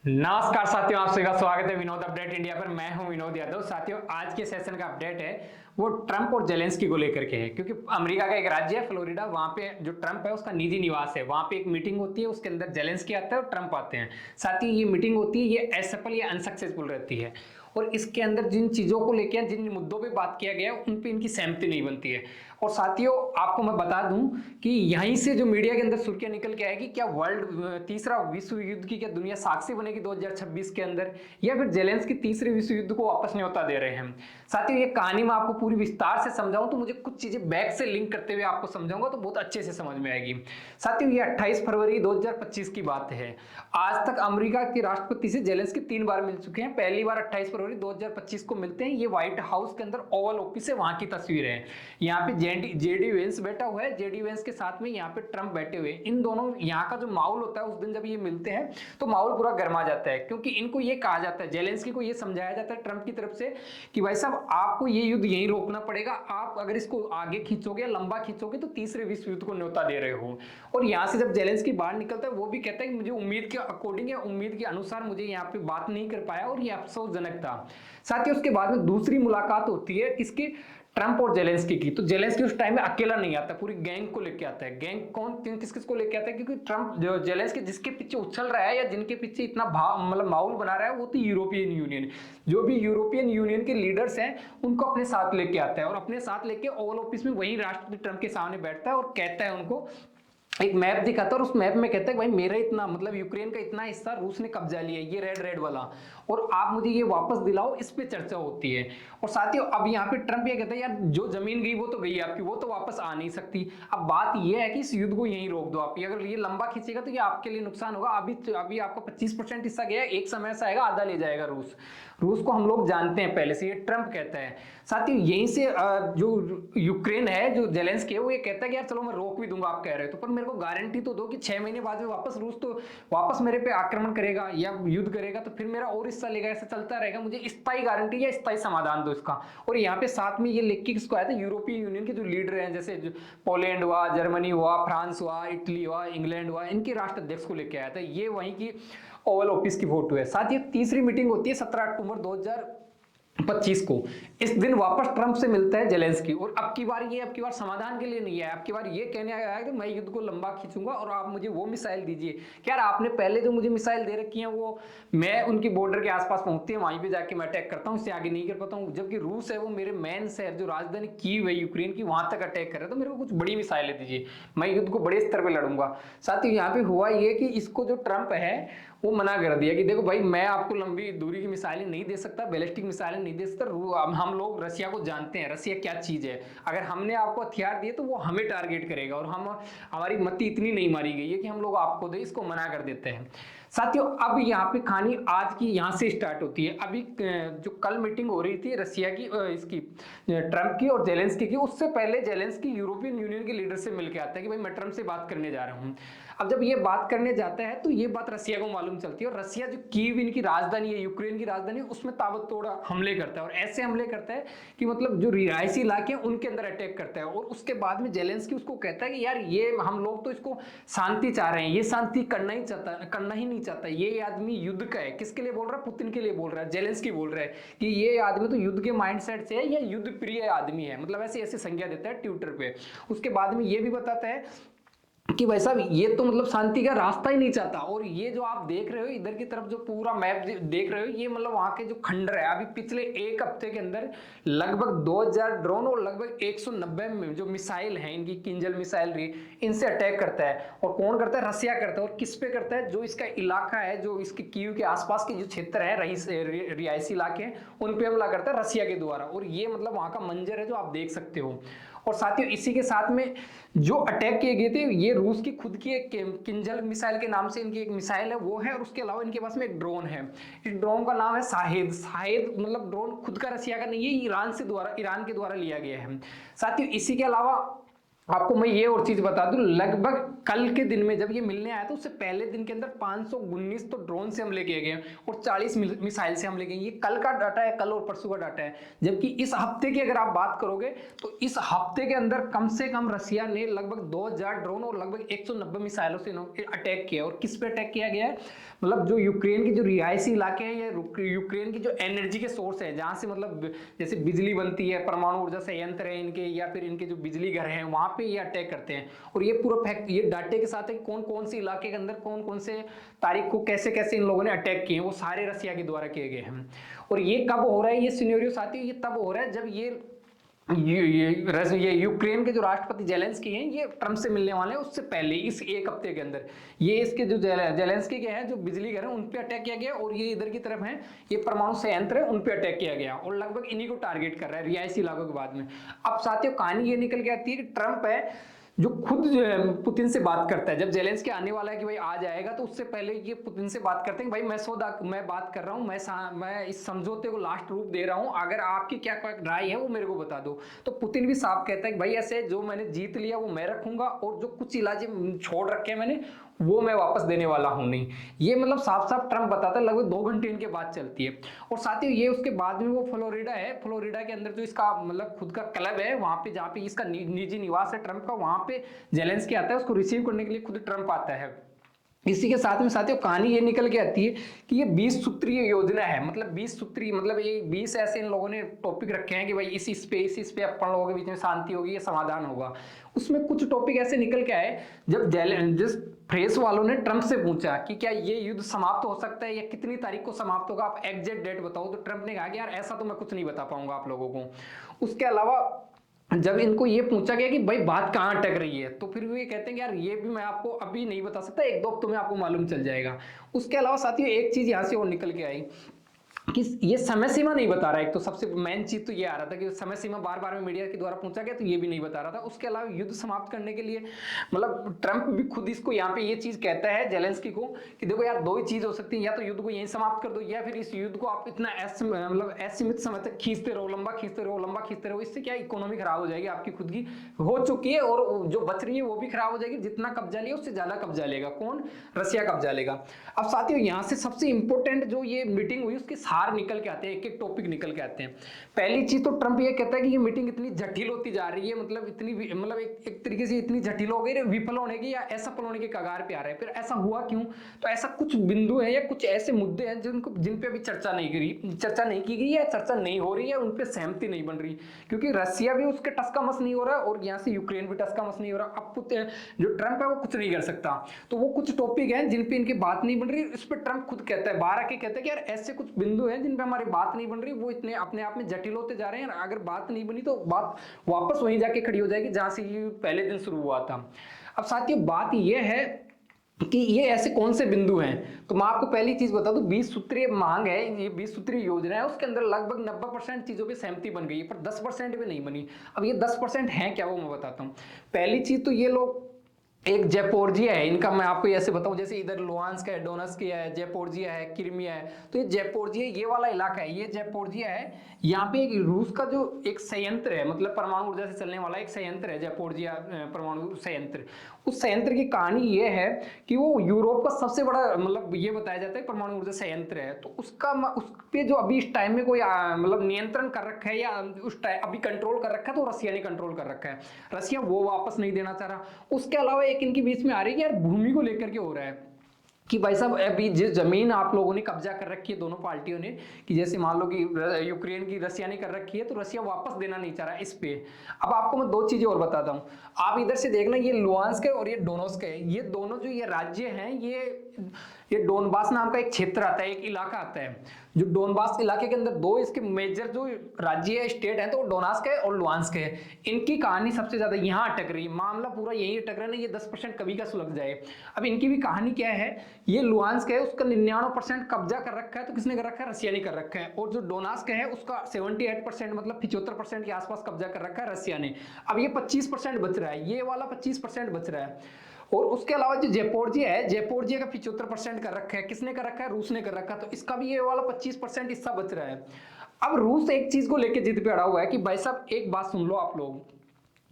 नमस्कार साथियों, आप सभी का स्वागत है विनोद अपडेट इंडिया पर। मैं हूं विनोद यादव। साथियों, आज के सेशन का अपडेट है वो ट्रंप और जेलेंस्की को लेकर के है, क्योंकि अमेरिका का एक राज्य है फ्लोरिडा, वहां पे जो ट्रंप है उसका निजी निवास है, वहां पे एक मीटिंग होती है, उसके अंदर जेलेंस्की आता है और ट्रंप आते हैं। साथ ही ये मीटिंग होती है, ये असफल या अनसक्सेसफुल रहती है, और इसके अंदर जिन चीजों को लेकर, जिन मुद्दों पे बात किया गया है, उन पे इनकी सहमति नहीं बनती है। और साथियों, आपको मैं बता दूं कि यहीं से जो मीडिया के अंदर सुर्खियां निकल के आएगी, क्या वर्ल्ड तीसरा विश्व युद्ध की क्या दुनिया साक्षी बनेगी 2026 के अंदर, या फिर जेलेंस्की तीसरे विश्व युद्ध को वापस न्योता दे रहे हैं। साथियों, ये कहानी मैं आपको पूरी विस्तार से समझाऊं तो मुझे कुछ चीजें बैक से लिंक करते हुए आपको समझाऊंगा तो बहुत अच्छे से समझ में आएगी। साथियों, ये 28 फरवरी 2025 की बात है। आज तक अमेरिका के राष्ट्रपति से जेलेंस्की 3 बार मिल चुके हैं। पहली बार 28 फरवरी 2025 को मिलते हैं। ये व्हाइट हाउस के अंदर ओवल ऑफिस है, वहां की तस्वीर है। यहाँ पे जेडी वेंस बैठा हुआ है, जेडी वेंस के साथ में यहाँ पे ट्रंप बैठे हुए हैं। इन दोनों, यहाँ का जो माहौल होता है उस दिन जब ये मिलते हैं तो माहौल पूरा गर्मा जाता है, क्योंकि इनको ये कहा जाता है, जेलेंस्की को ये समझाया जाता है ट्रंप की तरफ से कि भाई साहब, आपको ये युद्ध यहीं रोकना पड़ेगा। आप अगर इसको आगे खींचोगे, लंबा खींचोगे, तो तीसरे विश्व युद्ध को न्योता दे रहे हो। और यहाँ से जब जेलेंस्की बाहर निकलता है, वो भी कहता है कि मुझे उम्मीद के अकॉर्डिंग या उम्मीद के अनुसार मुझे यहाँ पे बात नहीं कर पाया और ये अफसोसजनक था। साथ ही उसके बाद में दूसरी मुलाकात होती है किसकी, ट्रंप और जेलेंस्की की। तो जेलेंस्की उस टाइम में अकेला नहीं आता, पूरी गैंग को लेके आता है। गैंग कौन, किस किस को लेके आता है, क्योंकि ट्रंप जो जेलेंस्की जिसके पीछे उछल रहा है या जिनके पीछे इतना भाव मतलब माहौल बना रहा है, वो तो यूरोपियन यूनियन। जो भी यूरोपियन यूनियन के लीडर्स हैं उनको अपने साथ लेके आता है, और अपने साथ लेके ओवल ऑफिस में वही राष्ट्रपति ट्रंप के सामने बैठता है और कहता है उनको, एक मैप दिखाता है और उस मैप में कहता है भाई, मेरा इतना मतलब यूक्रेन का इतना हिस्सा रूस ने कब्जा लिया है, ये रेड रेड वाला, और आप मुझे ये वापस दिलाओ। इस पे चर्चा होती है। और साथियों, अब यहाँ पे ट्रंप ये कहता है, यार जो जमीन गई वो तो गई आपकी, वो तो वापस आ नहीं सकती। अब बात ये है कि इस युद्ध को यहीं रोक दो आप, अगर ये लंबा खींचेगा तो ये आपके लिए नुकसान होगा। अभी आपका 25% हिस्सा गया, एक समय ऐसा आएगा आधा ले जाएगा रूस। रूस को हम लोग जानते हैं पहले से, ये ट्रंप कहता है। साथियों, यहीं से जो यूक्रेन है, जो जेलेंस्की है, वो ये कहता है कि यार चलो मैं रोक भी दूंगा, आप कह रहे हो तो, पर मेरे को गारंटी तो दो कि 6 महीने बाद में वापस रूस तो वापस मेरे पे आक्रमण करेगा या युद्ध करेगा, तो फिर मेरा और हिस्सा लेगा, ऐसा चलता रहेगा। मुझे स्थायी गारंटी या स्थायी समाधान दो इसका। और यहाँ पे साथ में ये लिख के किसको आया था, यूरोपीय यूनियन के जो लीडर हैं, जैसे पोलैंड हुआ, जर्मनी हुआ, फ्रांस हुआ, इटली हुआ, इंग्लैंड हुआ, इनके राष्ट्राध्यक्ष को लेके आया था। ये वहीं की ओवल ऑफिस की फोटो है। साथ ही तीसरी मीटिंग होती है 17 अक्टूबर 2025 को। इस दिन वापस ट्रंप से मिलता है जेलेंस्की, और अब की बार समाधान के लिए नहीं है, अब की बार ये कहने आया है कि मैं युद्ध को लंबा खींचूंगा और आप मुझे वो मिसाइल दीजिए। कि यार, आपने पहले जो मुझे मिसाइल दे रखी है वो मैं उनकी बॉर्डर के आसपास पहुंचती है, वहीं पे जाके मैं अटैक करता हूं, इससे आगे नहीं कर पाता हूं। जबकि रूस है वो मेरे मेन शहर, जो राजधानी कीव है यूक्रेन की, वहां तक अटैक कर रहा है, तो मेरे को कुछ बड़ी मिसाइलें दीजिए, मैं युद्ध को बड़े स्तर पर लड़ूंगा। साथ ही यहाँ पे हुआ ये कि इसको जो ट्रंप है वो मना कर दिया कि देखो भाई, मैं आपको लंबी दूरी की मिसाइलें नहीं दे सकता, बैलिस्टिक मिसाइलें नहीं दे सकता। हम लोग रसिया को जानते हैं, रसिया क्या चीज है। अगर हमने आपको हथियार दिए तो वो हमें टारगेट करेगा, और हमारी मती इतनी नहीं मारी गई है कि हम लोग आपको दे, इसको मना कर देते हैं। साथियों, अब यहाँ पे कहानी आज की यहाँ से स्टार्ट होती है। अभी जो कल मीटिंग हो रही थी रसिया की, इसकी ट्रंप की और जेलेंस्की की, उससे पहले जेलेंस्की यूरोपियन यूनियन के लीडर से मिलकर आता है कि भाई मैं ट्रंप से बात करने जा रहा हूँ। अब जब ये बात करने जाता है तो ये बात रसिया को मालूम चलती है, और रसिया जो कीव इनकी राजधानी है, यूक्रेन की राजधानी, उसमें ताबड़तोड़ हमले करता है, और ऐसे हमले करता है कि मतलब जो रिहायशी इलाके हैं उनके अंदर अटैक करता है। और उसके बाद में जेलेंस्की उसको कहता है कि यार, ये हम लोग तो इसको शांति चाह रहे हैं, ये शांति करना ही चाहता, करना ही नहीं चाहता। ये आदमी युद्ध का है। किसके लिए बोल रहा है? पुतिन के लिए बोल रहा है। जेलेंस्की बोल रहा है कि ये आदमी तो युद्ध के माइंडसेट से है, या युद्ध प्रिय आदमी है, मतलब ऐसे ऐसे संज्ञा देता है ट्विटर पे। उसके बाद में ये भी बताता है कि भाई साहब, ये तो मतलब शांति का रास्ता ही नहीं चाहता। और ये जो आप देख रहे हो इधर की तरफ, जो पूरा मैप देख रहे हो, ये मतलब वहां के जो खंडर है, अभी पिछले एक हफ्ते के अंदर लगभग 2000 ड्रोन और लगभग 190 जो मिसाइल हैं इनकी, किंजल मिसाइल रही, इनसे अटैक करता है। और कौन करता है? रसिया करता है। और किस पे करता है? जो इसका इलाका है, जो इसके कीव के आसपास के जो क्षेत्र है, रिहायशी इलाके हैं, उन पे हमला करता है रसिया के द्वारा। और ये मतलब वहां का मंजर है जो आप देख सकते हो। और साथियों, इसी के साथ में जो अटैक किए गए थे, ये रूस की खुद की एक किंजल मिसाइल के नाम से इनकी एक मिसाइल है, वो है। और उसके अलावा इनके पास में एक ड्रोन है। इस ड्रोन का नाम है शाहिद। शाहिद मतलब ड्रोन खुद का रसिया का नहीं है, ईरान के द्वारा लिया गया है। साथियों, इसी के अलावा आपको मैं ये और चीज बता दूं, लगभग कल के दिन में जब ये मिलने आया था उससे पहले दिन के अंदर 519 तो ड्रोन से हमले किए गए और 40 मिसाइल से हमले किए। ये कल का डाटा है, कल और परसों का डाटा है। जबकि इस हफ्ते की अगर आप बात करोगे तो इस हफ्ते के अंदर कम से कम रसिया ने लगभग 2000 ड्रोन और लगभग 190 मिसाइलों से अटैक किया। और किस पे अटैक किया गया है? मतलब जो यूक्रेन के जो रिहायशी इलाके हैं या यूक्रेन की जो एनर्जी के सोर्स है, जहां से मतलब जैसे बिजली बनती है, परमाणु ऊर्जा संयंत्र है इनके, या फिर इनके जो बिजली घर हैं, वहां पे ये अटैक करते हैं। और ये पूरा फैक्ट ये डाटे के साथ है कि कौन कौन से इलाके के अंदर कौन कौन से तारीख को कैसे कैसे इन लोगों ने अटैक किए, वो सारे रसिया के द्वारा किए गए हैं। और ये कब हो रहा है ये सिनेरियो साथियों? ये तब हो रहा है जब ये यूक्रेन के जो राष्ट्रपति जेलेंस्की हैं ये ट्रंप से मिलने वाले हैं, उससे पहले इस एक हफ्ते के अंदर ये इसके जो जेलेंस्की के हैं जो बिजली घर हैं उन पे अटैक किया गया। और ये इधर की तरफ हैं ये परमाणु संयंत्र है, उन पे अटैक किया गया और लगभग इन्हीं को टारगेट कर रहा है रिहायशी इलाकों के बाद में। अब साथियों कहानी ये निकल के आती है कि ट्रंप है जो खुद पुतिन से बात करता है। जब जेलेंस्की आने वाला है कि भाई आ जाएगा, तो उससे पहले ये पुतिन से बात करते हैं कि भाई मैं बात कर रहा हूं, मैं इस समझौते को लास्ट रूप दे रहा हूं, अगर आपकी क्या राय है वो मेरे को बता दो। तो पुतिन भी साफ कहता है कि भाई ऐसे जो मैंने जीत लिया वो मैं रखूंगा और जो कुछ इलाके छोड़ रखे हैं मैंने वो मैं वापस देने वाला हूं नहीं। ये मतलब साफ साफ ट्रंप बताता है। लगभग 2 घंटे इनके बाद चलती है। और साथ ही ये उसके बाद में वो फ्लोरिडा है, फ्लोरिडा के अंदर जो इसका मतलब खुद का क्लब है वहां पे जहाँ पे इसका निजी निवास है ट्रंप का, वहां पे जेलेंस्की आता है, उसको रिसीव करने के लिए खुद ट्रंप आता है। इसी के साथ में साथियों कहानी ये निकल के आती है कि ये 20 सूत्रीय योजना है। मतलब 20 सूत्रीय मतलब ये 20 ऐसे इन लोगों ने टॉपिक रखे हैं कि भाई इस पे अपन लोगों के बीच में शांति होगी, ये समाधान होगा। उसमें कुछ टॉपिक ऐसे निकल के आए जब जिस प्रेस वालों ने ट्रंप से पूछा कि क्या ये युद्ध समाप्त हो सकता है या कितनी तारीख को समाप्त होगा, आप एग्जैक्ट डेट बताओ। तो ट्रंप ने कहा कि यार ऐसा तो मैं कुछ नहीं बता पाऊंगा आप लोगों को। उसके अलावा जब इनको ये पूछा गया कि भाई बात कहां अटक रही है, तो फिर ये कहते हैं कि यार ये भी मैं आपको अभी नहीं बता सकता, 1-2 हफ्तों में आपको मालूम चल जाएगा। उसके अलावा साथियों एक चीज यहां से और निकल के आई कि ये समय सीमा नहीं बता रहा है। एक तो सबसे मेन चीज तो ये आ रहा था कि समय सीमा बार बार में मीडिया के द्वारा पूछा गया तो ये भी नहीं बता रहा था। उसके अलावा युद्ध समाप्त करने के लिए मतलब ट्रंप भी खुद इसको यहाँ पे ये चीज कहता है जेलेंस्की को कि देखो यार 2 ही चीज हो सकती है, या तो युद्ध को यहीं समाप्त कर दो या फिर इस युद्ध को आप इतना मतलब असीमित समय तक खींचते रहो, लंबा खींचते रहो। इससे क्या इकोनॉमी खराब हो जाएगी आपकी खुद की, हो चुकी है, और जो बच रही है वो भी खराब हो जाएगी। जितना कब्जा लिया उससे ज्यादा कब्जा लेगा कौन? रसिया कब्जा लेगा। अब साथियों यहाँ से सबसे इंपॉर्टेंट जो ये मीटिंग हुई उसके सार निकल के आते हैं, एक एक टॉपिक निकल के आते हैं। पहली चीज तो ट्रंप ये कहता है कि ये मीटिंग इतनी जटिल होती जा रही है, मतलब इतनी मतलब एक तरीके से इतनी जटिल हो गई, विफल होने की या असफल होने के कगार पे आ रहा है। फिर ऐसा हुआ क्यों? तो ऐसा कुछ बिंदु है या कुछ ऐसे मुद्दे हैं जिन पे अभी चर्चा नहीं की गई है, चर्चा नहीं हो रही है, उन पे सहमति नहीं बन रही, क्योंकि रसिया भी उसके टस का मस नहीं हो रहा और यहाँ से यूक्रेन भी टस का मस नहीं हो रहा। अब जो ट्रंप है वो कुछ नहीं कर सकता। तो वो कुछ टॉपिक हैं जिन पे इनकी बात नहीं बन रही। इस पर ट्रंप खुद कहता है, बाहर आके कहता है कि यार ऐसे कुछ बिंदु हैं जिन पे हमारी बात नहीं बन रही, वो इतने अपने आप में जटिल होते जा रहे हैं। अगर बात नहीं बनी तो बात वापस वहीं जाके खड़ी हो जाएगी जहां से ये पहले दिन शुरू हुआ था। अब साथियों बात ये है कि ये ऐसे कौन से बिंदु हैं, तो मैं आपको पहली चीज बता दूं, 20 सूत्रीय मांग है, ये 20 सूत्रीय योजना है, उसके अंदर लगभग 90% चीजों पे सहमति बन गई है, पर 10% पे नहीं बनी। अब ये 10% है क्या वो मैं बताता हूं। पहली चीज तो ये लोग एक जेपोर्जिया है इनका, मैं आपको ऐसे बताऊं जैसे इधर लुहांस्क है, डोनेट्स्क है, जेपोर्जिया है, क्रीमिया है। तो ये जेपोर्जिया ये वाला इलाका है, ये जेपोर्जिया है। यहाँ पे एक रूस का जो एक संयंत्र है, मतलब परमाणु ऊर्जा से चलने वाला एक संयंत्र है, जेपोर्जिया परमाणु संयंत्र। उस संयंत्र की कहानी ये है कि वो यूरोप का सबसे बड़ा मतलब ये बताया जाता है परमाणु ऊर्जा संयंत्र है। तो उस पे जो अभी इस टाइम में कोई मतलब नियंत्रण कर रखा है या उस टाइम अभी कंट्रोल कर रखा है, तो रसिया ने कंट्रोल कर रखा है। रसिया वो वापस नहीं देना चाह रहा। उसके अलावा एक इनके बीच में आ रही है कि यार भूमि को लेकर के हो रहा है कि भाई साहब अभी जिस जमीन आप लोगों ने कब्जा कर रखी है दोनों पार्टियों ने, कि जैसे मान लो कि यूक्रेन की रसिया ने कर रखी है, तो रसिया वापस देना नहीं चाह रहा इस पे। अब आपको मैं 2 चीजें और बताता हूं। आप इधर से देखना, ये लुहांस्क है और ये डोनेट्स्क है, ये दोनों जो ये राज्य हैं, ये डोनबास नाम का एक क्षेत्र आता है, एक इलाका आता है। जो डोनबास इलाके के अंदर 2 इसके मेजर जो राज्य है, स्टेट है, तो डोनेट्स्क है और लुहांस्क है। इनकी कहानी सबसे ज्यादा यहाँ अटक रही है, मामला पूरा यही अटक रहा है ना, ये 10% कभी का सुलझ जाए। अब इनकी भी कहानी क्या है, ये लुहांस्क है उसका 99% कब्जा कर रखा है, तो किसने कर रखा है? रसिया ने कर रखा है। और जो डोनेट्स्क है उसका 78% मतलब 75% के आसपास कब्जा कर रखा है रसिया ने। अब ये 25% बच रहा है, ये वाला 25% बच रहा है। और उसके अलावा जो जेपोर्जिया है, जेपोर्जिया का 75% कर रखा है, किसने कर रखा है? रूस ने कर रखा है। तो इसका भी ये वाला 25% हिस्सा बच रहा है। अब रूस एक चीज को लेकर जिद पे अड़ा हुआ है कि भाई साहब एक बात सुन लो आप लोग,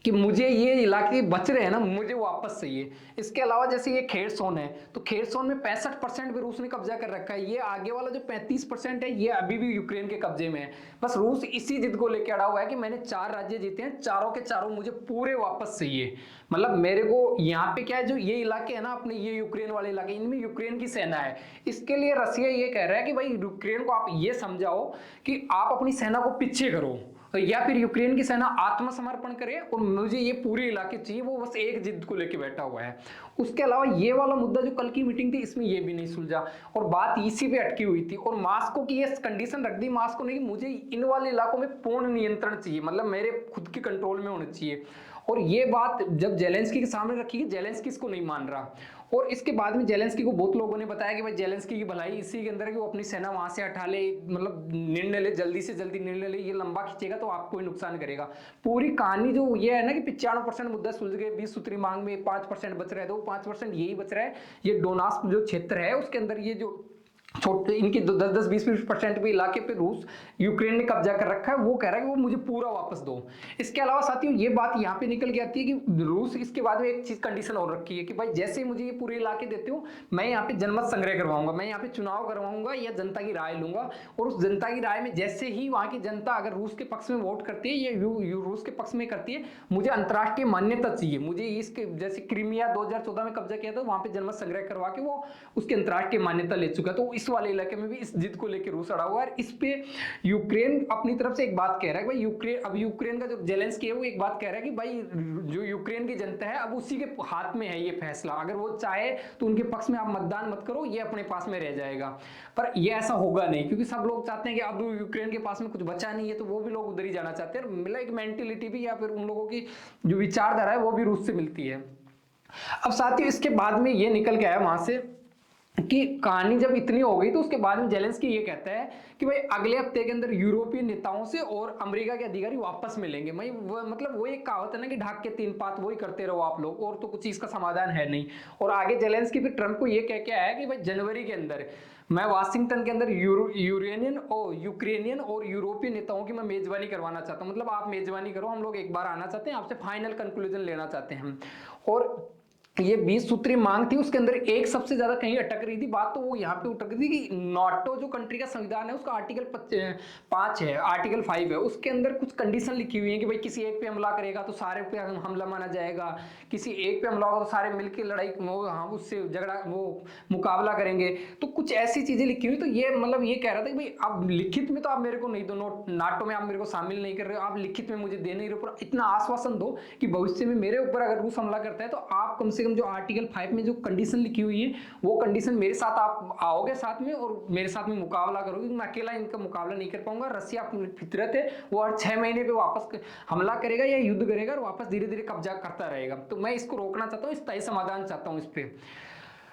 कि मुझे ये इलाके बच रहे हैं ना, मुझे वापस चाहिए। इसके अलावा जैसे ये खेरसोन है, तो खेरसोन में 65% भी रूस ने कब्जा कर रखा है। ये आगे वाला जो 35% है ये अभी भी यूक्रेन के कब्जे में है। बस रूस इसी जिद को लेकर अड़ा हुआ है कि मैंने 4 राज्य जीते हैं, चारों के चारों मुझे पूरे वापस चाहिए। मतलब मेरे को यहाँ पे क्या है, जो ये इलाके है ना अपने, ये यूक्रेन वाले इलाके, इनमें यूक्रेन की सेना है। इसके लिए रसिया ये कह रहा है कि भाई यूक्रेन को आप ये समझाओ कि आप अपनी सेना को पीछे करो, या फिर यूक्रेन की सेना आत्मसमर्पण करे और मुझे ये पूरे इलाके चाहिए। वो बस एक जिद को लेकर बैठा हुआ है। उसके अलावा ये वाला मुद्दा जो कल की मीटिंग थी, इसमें ये भी नहीं सुलझा और बात इसी पे अटकी हुई थी। और मास्को की ये कंडीशन रख दी, मास्को ने, कि मुझे इन वाले इलाकों में पूर्ण नियंत्रण चाहिए, मतलब मेरे खुद के कंट्रोल में होना चाहिए। और ये बात जब जेलेंस्की के सामने रखी, जेलेंस्की इसको नहीं मान रहा। और इसके बाद में जेलेंस्की को बहुत लोगों ने बताया कि भाई जेलेंस्की की भलाई इसी के अंदर है कि वो अपनी सेना वहां से हटा ले, मतलब निर्णय ले, जल्दी से जल्दी निर्णय ले। ये लंबा खींचेगा तो आपको ही नुकसान करेगा। पूरी कहानी जो ये है ना कि 95% मुद्दा सुलझ गए, 20 सूत्री मांग में 5% बच रहा है, तो 5% यही बच रहा है। ये डोनास्क जो क्षेत्र है उसके अंदर ये जो छोटे इनके 10-20% भी इलाके पे रूस, यूक्रेन ने कब्जा कर रखा है। वो कह रहा है कि वो मुझे पूरा वापस दो। इसके अलावा साथियों ये बात यहाँ पे निकल के आती है कि रूस इसके बाद में एक चीज कंडीशन और रखी है कि भाई जैसे ही मुझे ये पूरे इलाके देते हो, मैं यहाँ पे जनमत संग्रह करवाऊंगा, मैं यहाँ पे चुनाव करवाऊंगा या जनता की राय लूंगा। और उस जनता की राय में जैसे ही वहां की जनता अगर रूस के पक्ष में वोट करती है या रूस के पक्ष में करती है, मुझे अंतरराष्ट्रीय मान्यता चाहिए। मुझे इसके जैसे क्रीमिया 2014 में कब्जा किया था, वहां पे जनमत संग्रह करवा के वो उसकी अंतरराष्ट्रीय मान्यता ले चुका। तो इस वाले इलाके में भी इस जिद को लेकर रूस अड़ा हुआ है। इस पे यूक्रेन अपनी तरफ से एक बात कह रहा है कि भाई यूक्रेन का जो जेलेंस्की है वो एक बात कह रहा है कि भाई जो यूक्रेन की जनता है अब उसी के हाथ में है ये फैसला। अगर वो चाहे तो उनके पक्ष में आप मतदान मत करो, ये अपने पास में रह जाएगा। पर ये ऐसा होगा नहीं, क्योंकि सब लोग चाहते हैं कि अब यूक्रेन के पास में कुछ बचा नहीं है, तो वो भी लोग उधर ही जाना चाहते हैं। मतलब एक मेंटेलिटी भी या फिर उन लोगों की जो विचारधारा है वो भी रूस से मिलती है। अब साथियों इसके बाद में ये निकल के आया वहां से कि कहानी जब इतनी हो गई, तो उसके बाद में जेलेंस्की ये कहता है कि भाई अगले हफ्ते के अंदर यूरोपीय नेताओं से और अमेरिका के अधिकारी वापस मिलेंगे। मतलब वो एक कहावत है ना कि ढाक के 3 पात, वही करते रहो आप लोग, और तो कुछ इसका समाधान है नहीं। और आगे जेलेंस्की फिर ट्रंप को ये कह के आया कि भाई जनवरी के अंदर मैं वाशिंगटन के अंदर यूक्रेनियन और यूरोपीय नेताओं की मैं मेजबानी करवाना चाहता हूं। मतलब आप मेजबानी करो, हम लोग एक बार आना चाहते हैं, आपसे फाइनल कंक्लूजन लेना चाहते हैं हम। और ये 20 सूत्री मांग थी, उसके अंदर एक सबसे ज्यादा कहीं अटक रही थी बात, तो वो यहाँ पे अटक रही थी कि नाटो जो कंट्री का संविधान है उसका आर्टिकल 5 है, आर्टिकल 5 है, उसके अंदर कुछ कंडीशन लिखी हुई है कि भाई किसी एक पे हमला करेगा तो सारे पे हमला माना जाएगा, किसी एक पे हमला होगा तो सारे मिलकर लड़ाई उससे झगड़ा मुकाबला करेंगे। तो कुछ ऐसी चीजें लिखी हुई। तो ये मतलब ये कह रहा था कि भाई अब लिखित में तो आप मेरे को नहीं दो, नाटो में आप मेरे को शामिल नहीं कर रहे हो, आप लिखित में मुझे दे नहीं रहे हो, इतना आश्वासन दो कि भविष्य में मेरे ऊपर अगर रूस हमला करता है तो आप कम से कम जो आर्टिकल 5 में जो कंडीशन लिखी हुई है वो कंडीशन मेरे साथ आप आओगे साथ में और मेरे साथ में मुकाबला करोगे। मैं अकेला इनका मुकाबला नहीं कर पाऊंगा। रसिया अपनी फितरत है, वो हर 6 महीने पे वापस हमला करेगा या युद्ध करेगा और वापस धीरे धीरे कब्जा करता रहेगा। तो मैं इसको रोकना चाहता हूँ, स्थायी समाधान चाहता हूँ इस पे।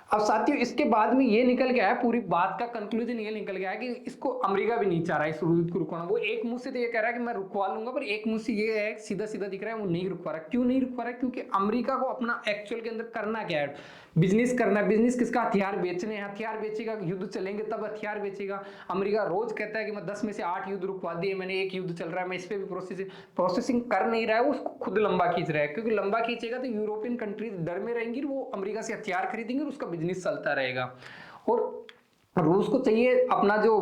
अब साथियों इसके बाद में ये निकल गया है, पूरी बात का कंक्लूजन ये निकल गया है कि इसको अमेरिका भी नहीं चाह रहा है इस युद्ध को रुकवाना। वो एक मुंह से तो ये कह रहा है कि मैं रुकवा लूंगा, पर एक मुंह से ये है सीधा सीधा दिख रहा है वो नहीं रुकवा रहा। क्यों नहीं रुकवा रहा है? क्योंकि अमेरिका को अपना एक्चुअल के अंदर करना क्या है, बिजनेस करना है। बिजनेस किसका? हथियार बेचने हैं। हथियार बेचेगा, युद्ध चलेंगे तब हथियार बेचेगा। अमेरिका रोज कहता है कि मैं 10 में से 8 युद्ध रुकवा दिए, मैंने एक युद्ध चल रहा है, मैं इस पे भी प्रोसेसिंग कर नहीं रहा है, वो उसको खुद लंबा खींच रहा है। क्योंकि लंबा खींचेगा तो यूरोपियन कंट्रीज डर में रहेंगी, वो अमेरिका से हथियार खरीदेंगे और उसका बिजनेस चलता रहेगा। और रूस को चाहिए अपना जो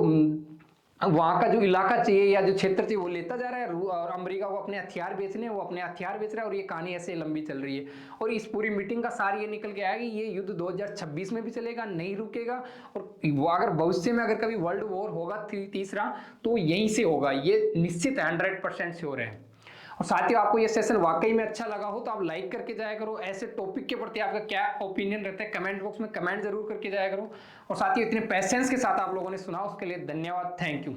वहां का जो इलाका चाहिए या जो क्षेत्र चाहिए वो लेता जा रहा है, और अमेरिका को अपने हथियार बेचने, वो अपने हथियार बेच रहा है। और ये कहानी ऐसे लंबी चल रही है। और इस पूरी मीटिंग का सार ये निकल के आया कि ये युद्ध 2026 में भी चलेगा, नहीं रुकेगा। और वो अगर भविष्य में अगर कभी वर्ल्ड वॉर होगा तीसरा, तो यहीं से होगा, ये निश्चित 100% श्योर है। और साथियों आपको ये सेशन वाकई में अच्छा लगा हो तो आप लाइक करके जाया करो। ऐसे टॉपिक के प्रति आपका क्या ओपिनियन रहता है कमेंट बॉक्स में कमेंट जरूर करके जाया करो। और साथियों इतने पेशेंस के साथ आप लोगों ने सुना उसके लिए धन्यवाद, थैंक यू।